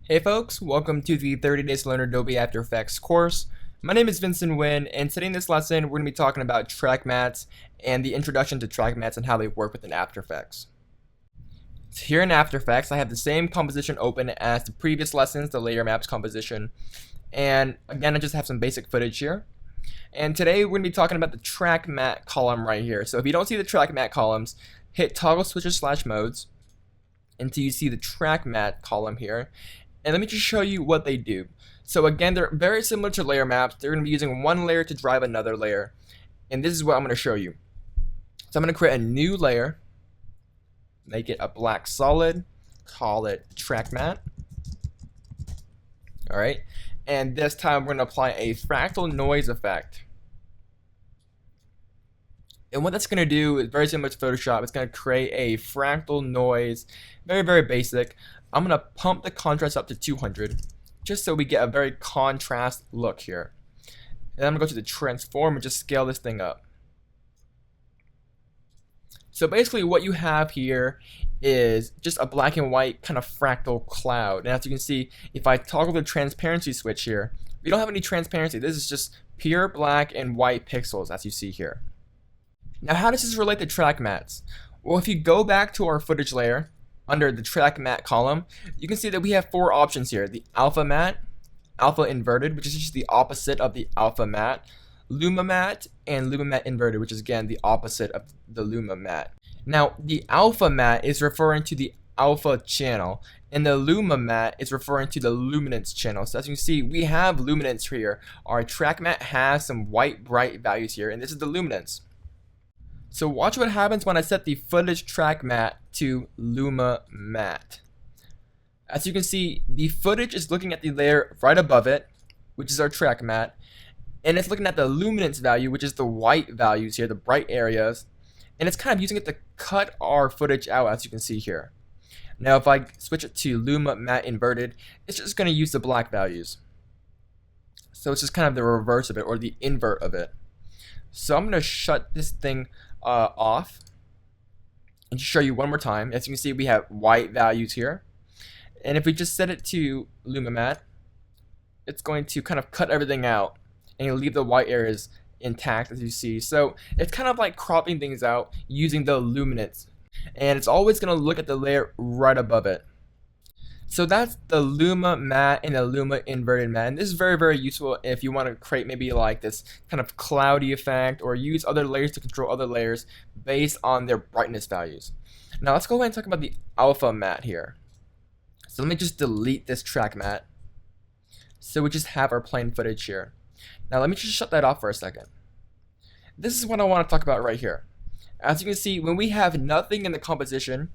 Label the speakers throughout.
Speaker 1: Hey folks, welcome to the 30 Days to Learn Adobe After Effects course. My name is Vincent Nguyen, and today in this lesson we're going to be talking about track mats and the introduction to track mats and how they work within After Effects. So here in After Effects I have the same composition open as the previous lessons, the layer maps composition, and again I just have some basic footage here. And today we're going to be talking about the track mat column right here. So if you don't see the track mat columns, hit toggle switches / modes until you see the track mat column here. And let me just show you what they do. So again, they're very similar to layer maps. They're going to be using one layer to drive another layer. And this is what I'm going to show you. So I'm going to create a new layer, make it a black solid, call it track mat. Alright, and this time we're going to apply a fractal noise effect. And what that's going to do is very similar to Photoshop. It's going to create a fractal noise, very basic. I'm going to pump the contrast up to 200 just so we get a very contrast look here. And I'm going to go to the transform and just scale this thing up. So basically what you have here is just a black and white kind of fractal cloud. And as you can see, if I toggle the transparency switch here, we don't have any transparency. This is just pure black and white pixels as you see here. Now how does this relate to track mats? Well, if you go back to our footage layer, under the track mat column, you can see that we have four options here: the alpha mat, alpha inverted, which is just the opposite of the alpha mat, luma mat, and luma mat inverted, which is again the opposite of the luma mat. Now the alpha mat is referring to the alpha channel, and the luma mat is referring to the luminance channel. So as you can see, we have luminance here. Our track mat has some white bright values here, and this is the luminance. So watch what happens when I set the footage track mat to luma mat. As you can see, the footage is looking at the layer right above it, which is our track mat, and it's looking at the luminance value, which is the white values here, the bright areas, and it's kind of using it to cut our footage out, as you can see here. Now if I switch it to luma mat inverted, it's just going to use the black values. So it's just kind of the reverse of it, or the invert of it. So I'm going to shut this thing off and just show you one more time. As you can see, we have white values here, and if we just set it to luma mat, it's going to kind of cut everything out and you'll leave the white areas intact, as you see. So it's kind of like cropping things out using the luminance, and it's always going to look at the layer right above it. So that's the luma mat and the luma inverted mat, and this is very useful if you want to create maybe like this kind of cloudy effect, or use other layers to control other layers based on their brightness values. Now let's go ahead and talk about the alpha mat here. So let me just delete this track mat, so we just have our plain footage here. Now let me just shut that off for a second. This is what I want to talk about right here. As you can see, when we have nothing in the composition,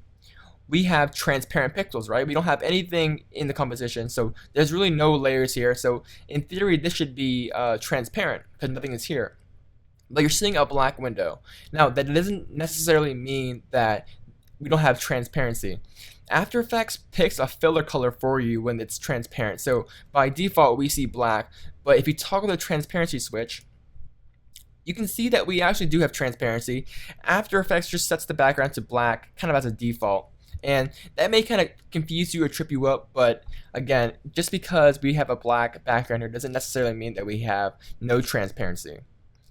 Speaker 1: we have transparent pixels, right? We don't have anything in the composition, so there's really no layers here. So in theory, this should be transparent because nothing is here. But you're seeing a black window. Now, that doesn't necessarily mean that we don't have transparency. After Effects picks a filler color for you when it's transparent. So by default, we see black. But if you toggle the transparency switch, you can see that we actually do have transparency. After Effects just sets the background to black, kind of as a default. And that may kind of confuse you or trip you up, but again, just because we have a black background here doesn't necessarily mean that we have no transparency.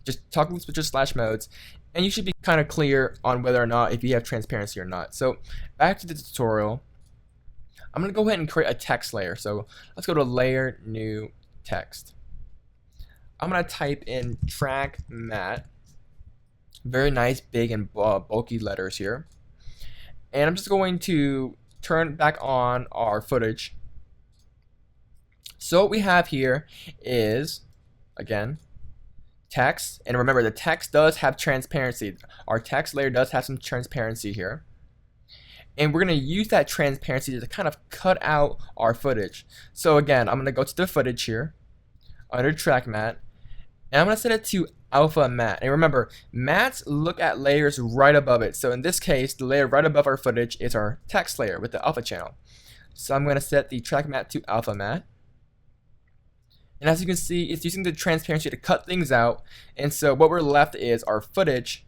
Speaker 1: Just toggle switches / modes, and you should be kind of clear on whether or not if you have transparency or not. So back to the tutorial, I'm going to go ahead and create a text layer. So let's go to layer, new text. I'm going to type in track mat, very nice big and bulky letters here. And I'm just going to turn back on our footage. So what we have here is, again, text. And remember, the text does have transparency. Our text layer does have some transparency here. And we're going to use that transparency to kind of cut out our footage. So again, I'm going to go to the footage here, under track mat, and I'm going to set it to alpha mat. And remember, mats look at layers right above it. So in this case, the layer right above our footage is our text layer with the alpha channel. So I'm going to set the track mat to alpha mat. And as you can see, it's using the transparency to cut things out. And so what we're left is our footage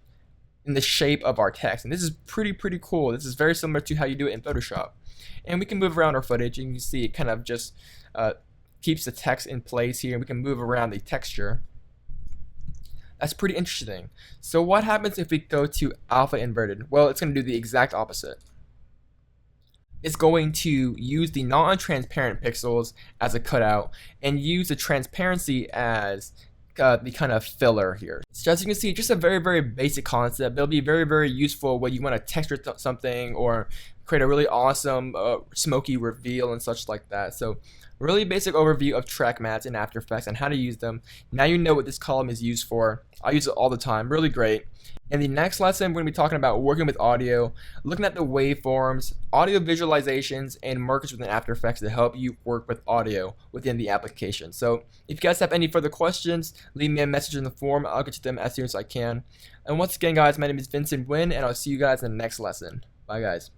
Speaker 1: in the shape of our text. And this is pretty cool. This is very similar to how you do it in Photoshop. And we can move around our footage, and you can see it kind of just keeps the text in place here. We can move around the texture. That's pretty interesting. So what happens if we go to alpha inverted? Well, it's going to do the exact opposite. It's going to use the non-transparent pixels as a cutout and use the transparency as the kind of filler here. So as you can see, just a very basic concept. It'll be very useful when you want to texture something or create a really awesome smoky reveal and such like that. So really basic overview of track mattes in After Effects and how to use them. Now you know what this column is used for. I use it all the time, really great. In the next lesson, we're going to be talking about working with audio, looking at the waveforms, audio visualizations, and markers within After Effects to help you work with audio within the application. So if you guys have any further questions, leave me a message in the forum. I'll get to them as soon as I can. And once again, guys, my name is Vincent Nguyen, and I'll see you guys in the next lesson. Bye, guys.